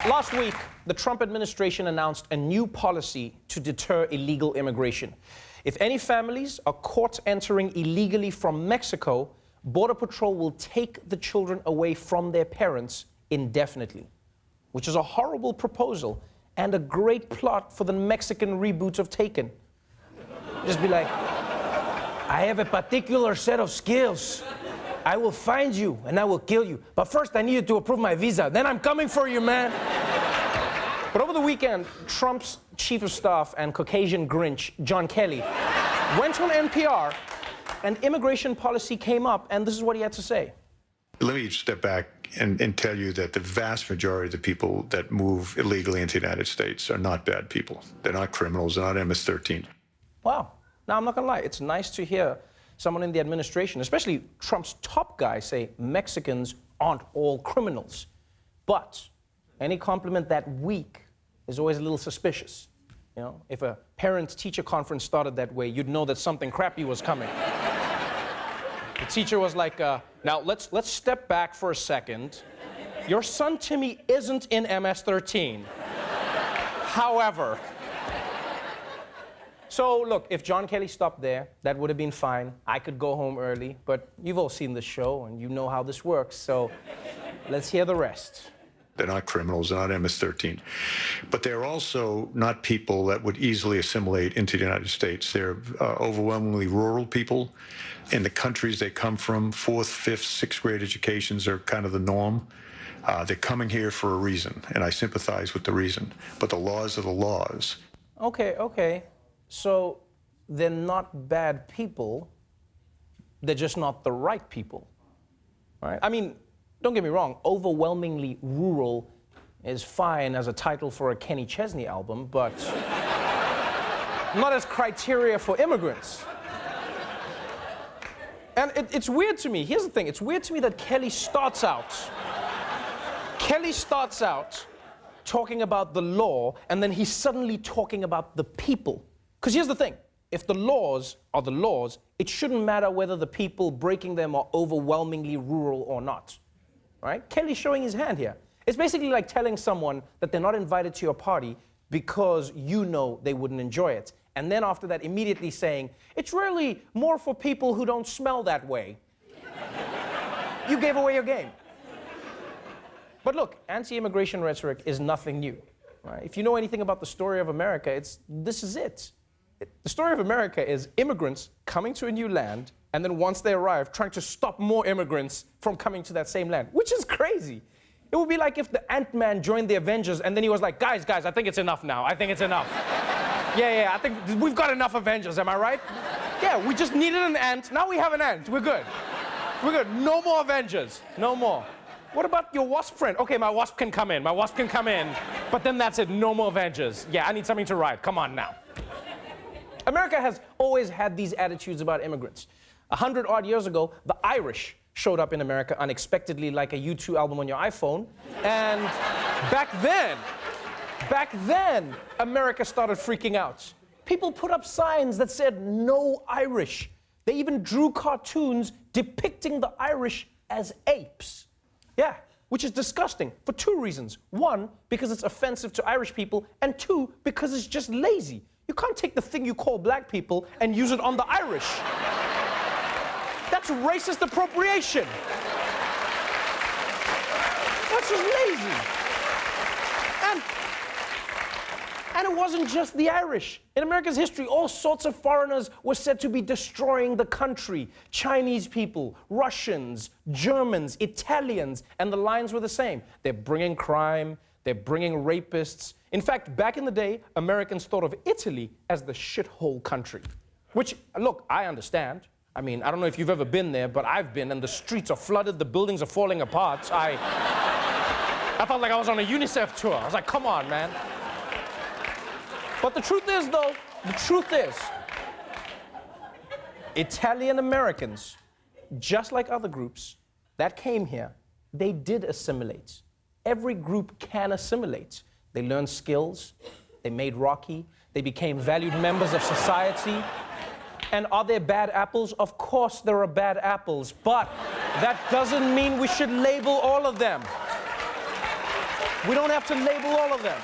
Last week, the Trump administration announced a new policy to deter illegal immigration. If any families are caught entering illegally from Mexico, Border Patrol will take the children away from their parents indefinitely, which is a horrible proposal and a great plot for the Mexican reboot of Taken. Just be like, I have a particular set of skills. I will find you and I will kill you. But first I need you to approve my visa. Then I'm coming for you, man. But over the weekend, Trump's chief of staff and Caucasian Grinch, John Kelly, went on NPR and immigration policy came up, and this is what he had to say. Let me step back and tell you that the vast majority of the people that move illegally into the United States are not bad people. They're not criminals. They're not MS-13. Wow. Now, I'm not going to lie. It's nice to hear someone in the administration, especially Trump's top guy, say Mexicans aren't all criminals. But any compliment that weak is always a little suspicious. You know, if a parent-teacher conference started that way, you'd know that something crappy was coming. The teacher was like, now let's step back for a second. Your son Timmy isn't in MS-13. However. So look, if John Kelly stopped there, that would have been fine. I could go home early, but you've all seen the show and you know how this works, so let's hear the rest. They're not criminals. They're not MS-13. But they're also not people that would easily assimilate into the United States. They're overwhelmingly rural people. In the countries they come from, 4th, 5th, 6th grade educations are kind of the norm. They're coming here for a reason, and I sympathize with the reason. But the laws are the laws. Okay. So they're not bad people. They're just not the right people, right? I mean, don't get me wrong, overwhelmingly rural is fine as a title for a Kenny Chesney album, but not as criteria for immigrants. And it's weird to me. Here's the thing. It's weird to me that Kelly starts out talking about the law, and then he's suddenly talking about the people. Because here's the thing. If the laws are the laws, it shouldn't matter whether the people breaking them are overwhelmingly rural or not. Right? Kelly's showing his hand here. It's basically like telling someone that they're not invited to your party because you know they wouldn't enjoy it. And then after that, immediately saying, it's really more for people who don't smell that way. You gave away your game. But look, anti-immigration rhetoric is nothing new. Right? If you know anything about the story of America, this is it. The story of America is immigrants coming to a new land, and then once they arrive, trying to stop more immigrants from coming to that same land, which is crazy. It would be like if the Ant-Man joined the Avengers, and then he was like, guys, I think it's enough now. I think it's enough. Yeah, I think we've got enough Avengers, am I right? Yeah, we just needed an ant. Now we have an ant. We're good. No more Avengers. No more. What about your wasp friend? Okay, my wasp can come in. But then that's it. No more Avengers. Yeah, I need something to ride. Come on now. America has always had these attitudes about immigrants. 100-odd years ago, the Irish showed up in America unexpectedly like a U2 album on your iPhone. And back then, America started freaking out. People put up signs that said, no Irish. They even drew cartoons depicting the Irish as apes. Yeah, which is disgusting for 2 reasons. 1, because it's offensive to Irish people, and 2, because it's just lazy. You can't take the thing you call black people and use it on the Irish. That's racist appropriation. That's just lazy. And it wasn't just the Irish. In America's history, all sorts of foreigners were said to be destroying the country. Chinese people, Russians, Germans, Italians, and the lines were the same. They're bringing crime, they're bringing rapists. In fact, back in the day, Americans thought of Italy as the shithole country. Which, look, I understand. I mean, I don't know if you've ever been there, but I've been, and the streets are flooded, the buildings are falling apart. I felt like I was on a UNICEF tour. I was like, come on, man. But the truth is, though, Italian Americans, just like other groups that came here, they did assimilate. Every group can assimilate. They learned skills, they made Rocky, they became valued members of society. And are there bad apples? Of course there are bad apples, but that doesn't mean we should label all of them. We don't have to label all of them.